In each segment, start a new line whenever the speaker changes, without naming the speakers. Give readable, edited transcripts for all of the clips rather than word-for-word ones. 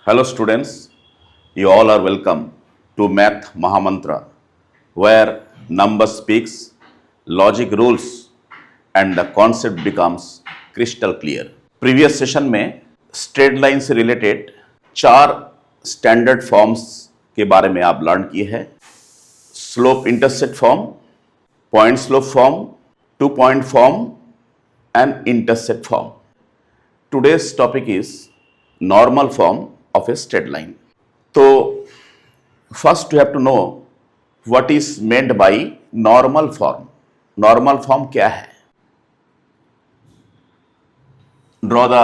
Hello students, you all are welcome to Math Mahamantra, where number speaks, logic rules, and the concept becomes crystal clear. Previous session में straight line से related 4 standard forms के बारे में आप learn किए हैं। Slope intercept form, point slope form, 2 point form and intercept form. Today's topic is normal form of a straight line. So first you have to know what is meant by normal form. Normal form क्या है? Draw the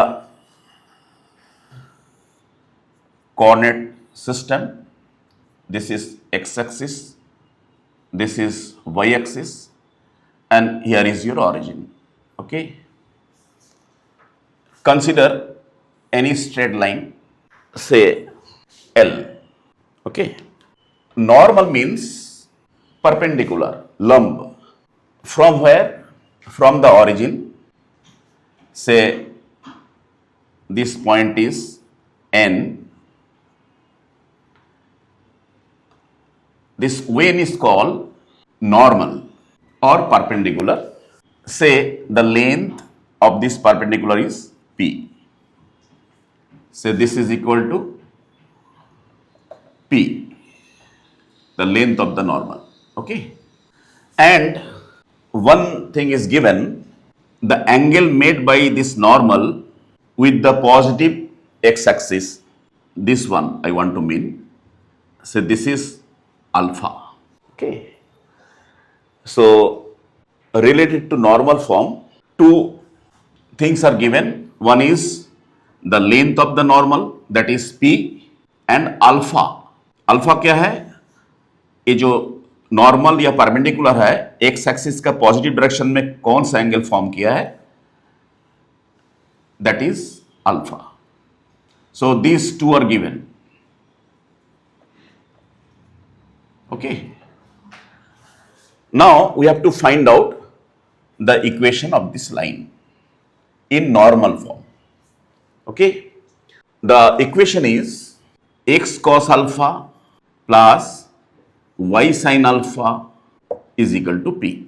coordinate system. This is x-axis, this is y-axis, and here is your origin. Okay, consider any straight line, say L. Okay, normal means perpendicular, lumb. From where? From the origin. Say this point is N. This vein is called normal or perpendicular. Say the length of this perpendicular is P. Say this is equal to P, the length of the normal. Okay, and one thing is given, the angle made by this normal with the positive x-axis, this one I want to mean. Say this is alpha. Okay, so related to normal form, 2 things are given. One is the length of the normal, that is P, and alpha. Alpha क्या है? ये जो normal या perpendicular है, x axis का positive direction में कौन सा एंगल फॉर्म किया है, that is alpha. So these 2 are given. Okay, now we have to find out the equation of this line in normal form. Okay, the equation is x cos alpha plus y sin alpha is equal to P.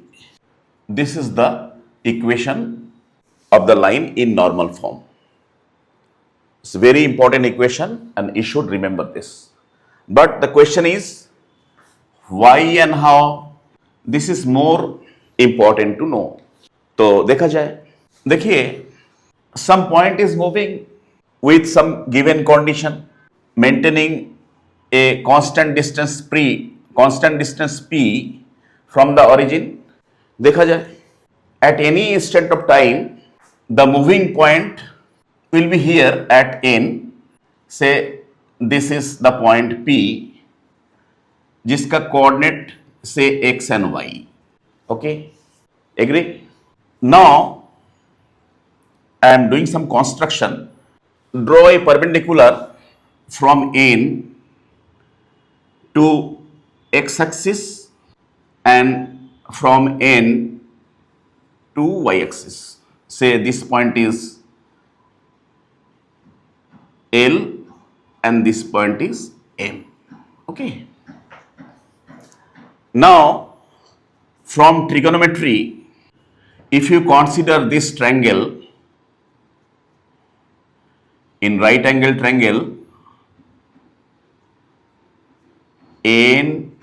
This is the equation of the line in normal form. It's a very important equation and you should remember this. But the question is why and how? This is more important to know. तो देखा जाए, देखिए some point is moving with some given condition, maintaining a constant distance p from the origin. देखा जाए, at any instant of time the moving point will be here at n. Say this is the point p जिसका coordinate से x and y. Okay, agree? Now I am doing some construction. Draw a perpendicular from N to x-axis and from N to y-axis. Say this point is L and this point is M. Okay. Now from trigonometry, if you consider this triangle in right angle triangle NOL,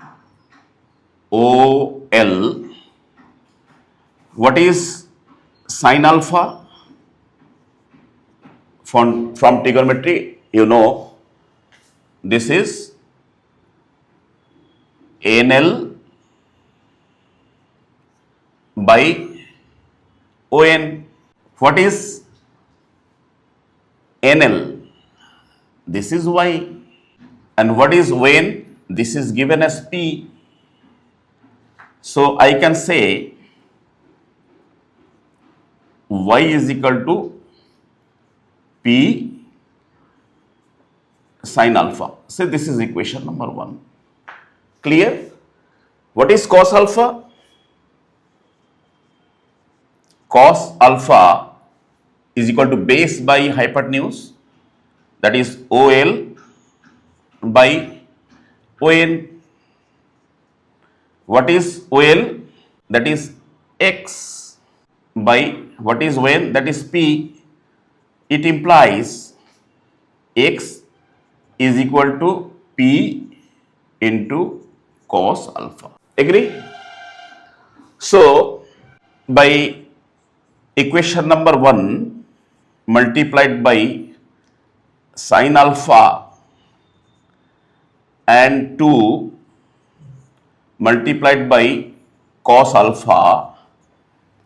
what is sin alpha? From trigonometry, you know this is NL by ON. What is NL? This is Y. And what is ON? This is given as P. So I can say Y is equal to P sin alpha. So this is equation number 1. Clear? What is cos alpha? Cos alpha is equal to base by hypotenuse, that is OL by ON. What is OL? That is X by what is ON? That is P. It implies X is equal to P into cos alpha. Agree? So by equation number 1 multiplied by sin alpha and 2 multiplied by cos alpha,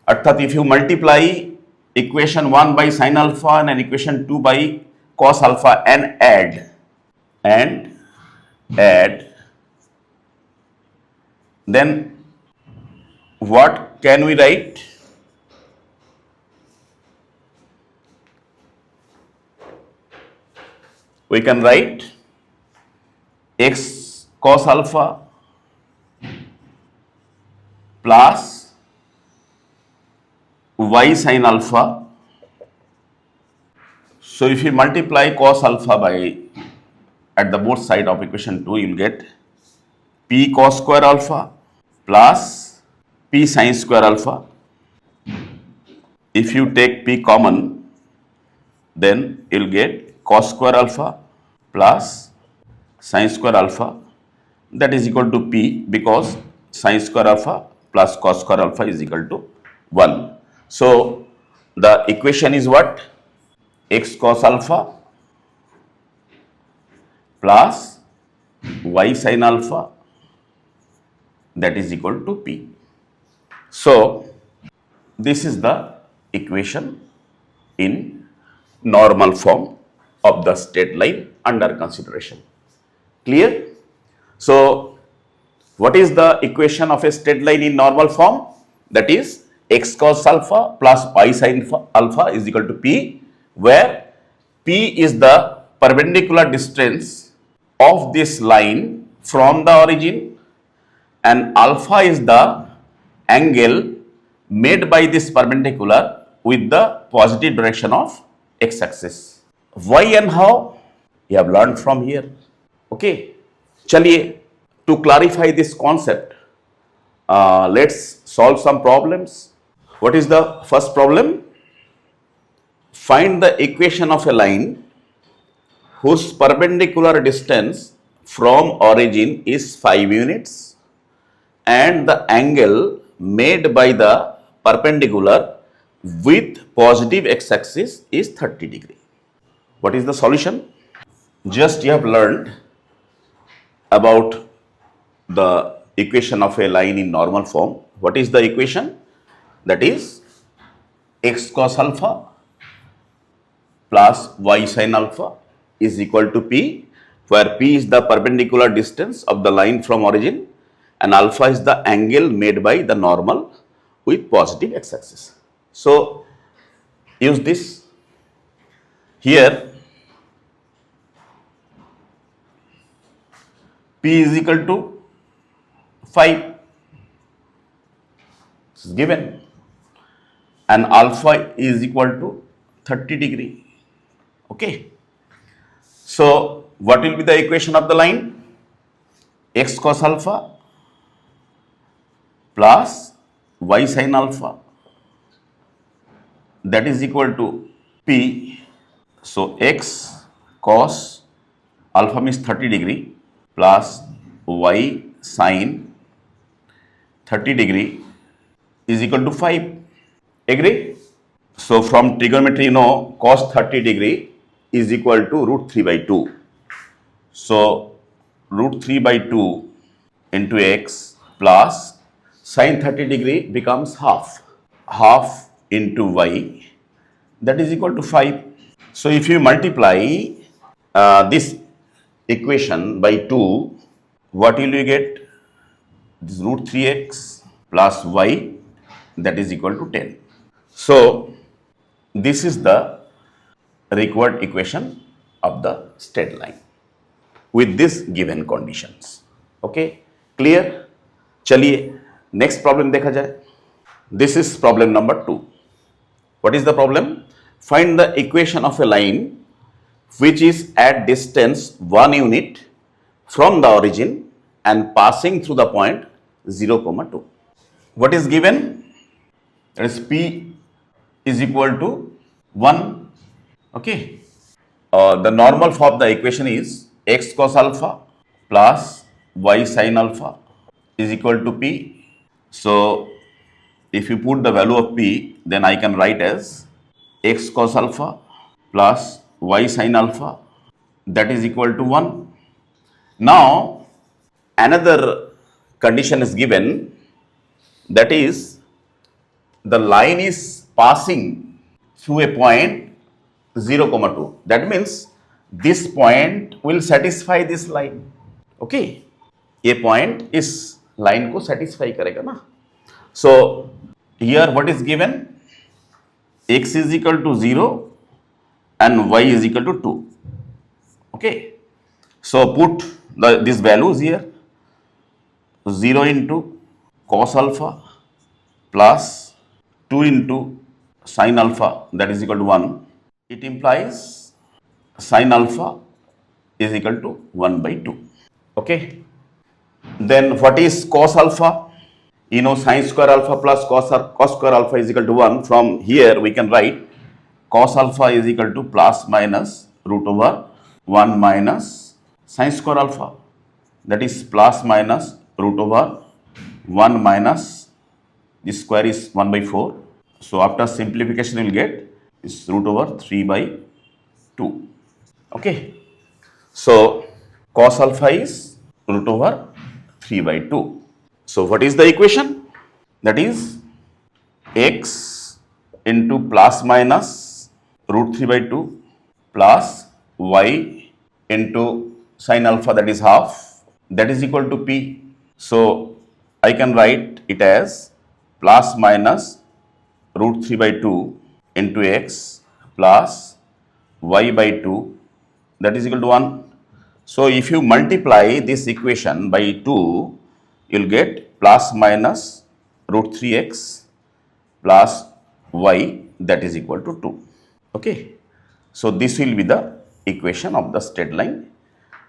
अर्थात if you multiply equation 1 by sin alpha and equation 2 by cos alpha and add, then what can we write? We can write x cos alpha plus y sin alpha. So if you multiply cos alpha by at the both side of equation 2, you will get p cos square alpha plus p sin square alpha. If you take p common, then you will get cos square alpha plus sin square alpha, that is equal to p, because sin square alpha plus cos square alpha is equal to 1. So the equation is what? X cos alpha plus y sin alpha, that is equal to p. So this is the equation in normal form of the straight line under consideration. Clear? So what is the equation of a straight line in normal form? That is x cos alpha plus y sin alpha is equal to p, where p is the perpendicular distance of this line from the origin and alpha is the angle made by this perpendicular with the positive direction of x-axis. Why and how? You have learned from here. Okay. चलिए, to clarify this concept, let's solve some problems. What is the first problem? Find the equation of a line whose perpendicular distance from origin is 5 units and the angle made by the perpendicular with positive x-axis is 30 degree. What is the solution? Just you have learned about the equation of a line in normal form. What is the equation? That is x cos alpha plus y sin alpha is equal to p, where p is the perpendicular distance of the line from origin and alpha is the angle made by the normal with positive x-axis. So use this. Here p is equal to 5, this is given, and alpha is equal to 30 degree. Okay. So what will be the equation of the line? X cos alpha plus y sin alpha, that is equal to p. So x cos alpha means 30 degree plus y sin 30 degree is equal to 5. Agree? So from trigonometry, you know cos 30 degree is equal to root 3 by 2. So root 3 by 2 into x plus sin 30 degree becomes half into y, that is equal to 5. So if you multiply this equation by 2, what will you get? This root 3x plus y, that is equal to 10. So this is the required equation of the straight line with this given conditions. Okay, clear? चलिए next problem देखा जाए. This is problem number 2. What is the problem? Find the equation of a line which is at distance 1 unit from the origin and passing through the point 0, 2. What is given? That is P is equal to 1. Okay. The normal form of the equation is x cos alpha plus y sin alpha is equal to P. So if you put the value of P, then I can write as x cos alpha plus y sin alpha, that is equal to 1. Now another condition is given, that is the line is passing through a point 0, 2. That means this point will satisfy this line. Okay, ये point इस line को satisfy करेगा ना. So here what is given? X is equal to 0 and y is equal to 2. Okay, so put these values here. 0 into cos alpha plus 2 into sin alpha, that is equal to 1. It implies sin alpha is equal to 1 by 2. Okay, then what is cos alpha? You know, sin square alpha plus cos square alpha is equal to 1. From here we can write cos alpha is equal to plus minus root over 1 minus sin square alpha, that is plus minus root over 1 minus, this square is 1 by 4. So after simplification you will get is root over 3 by 2. Okay, so cos alpha is root over 3 by 2. So what is the equation? That is x into plus minus root 3 by 2 plus y into sin alpha, that is half, that is equal to P. So I can write it as plus minus root 3 by 2 into x plus y by 2, that is equal to 1. So if you multiply this equation by 2, you will get plus minus root 3x plus y, that is equal to 2. Okay, so this will be the equation of the straight line.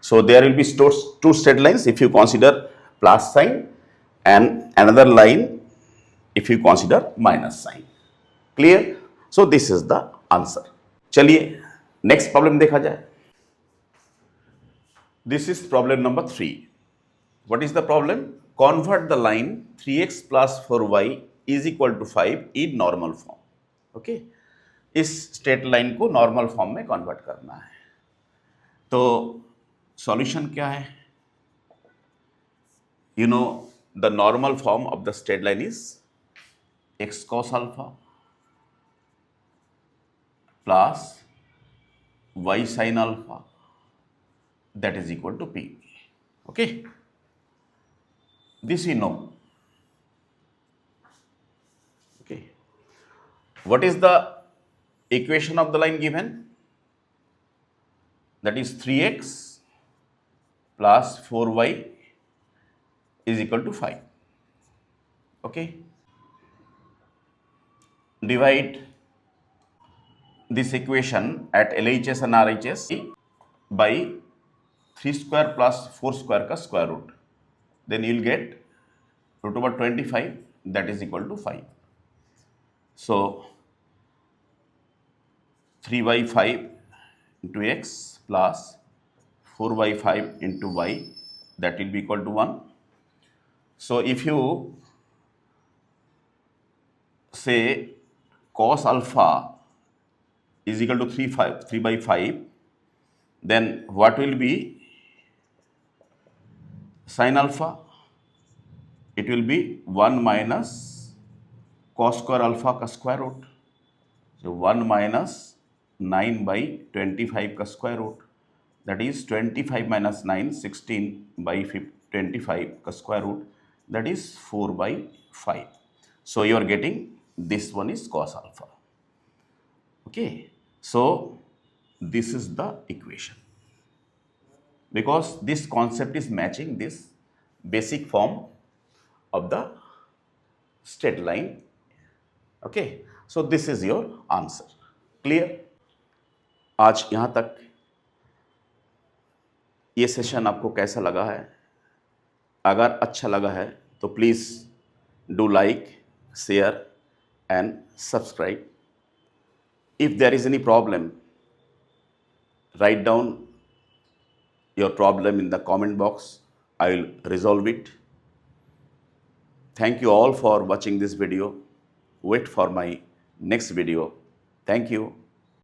So there will be two straight lines if you consider plus sign, and another line if you consider minus sign. Clear? So this is the answer. चलिए next problem देखा जाए. This is problem number 3. What is the problem? Convert the line 3x plus 4y is equal to 5 in normal form. Okay, इस straight line को normal form में convert करना है. तो solution क्या है? You know, the normal form of the straight line is x cos alpha plus y sin alpha, that is equal to P. Okay, this we know. Okay, what is the equation of the line given? That is 3x plus 4y is equal to 5. Okay, divide this equation at LHS and RHS by 3 square plus 4 square का square root, then you will get root over 25, that is equal to 5. So 3 by 5 into x plus 4 by 5 into y, that will be equal to 1. So if you say cos alpha is equal to 3 by 5, then what will be sin alpha? It will be 1 minus cos square alpha का square root. So 1 minus 9 by 25 का square root, that is 25 minus 9, 16 by 25 का square root, that is 4 by 5. So you are getting this one is cos alpha. Okay, so this is the equation, because this concept is matching this basic form of the straight line. Okay, so this is your answer. Clear? आज यहाँ तक ये session आपको कैसा लगा है? अगर अच्छा लगा है तो please do like, share and subscribe. If there is any problem, write down your problem in the comment box. I will resolve it. Thank you all for watching this video. Wait for my next video. Thank you.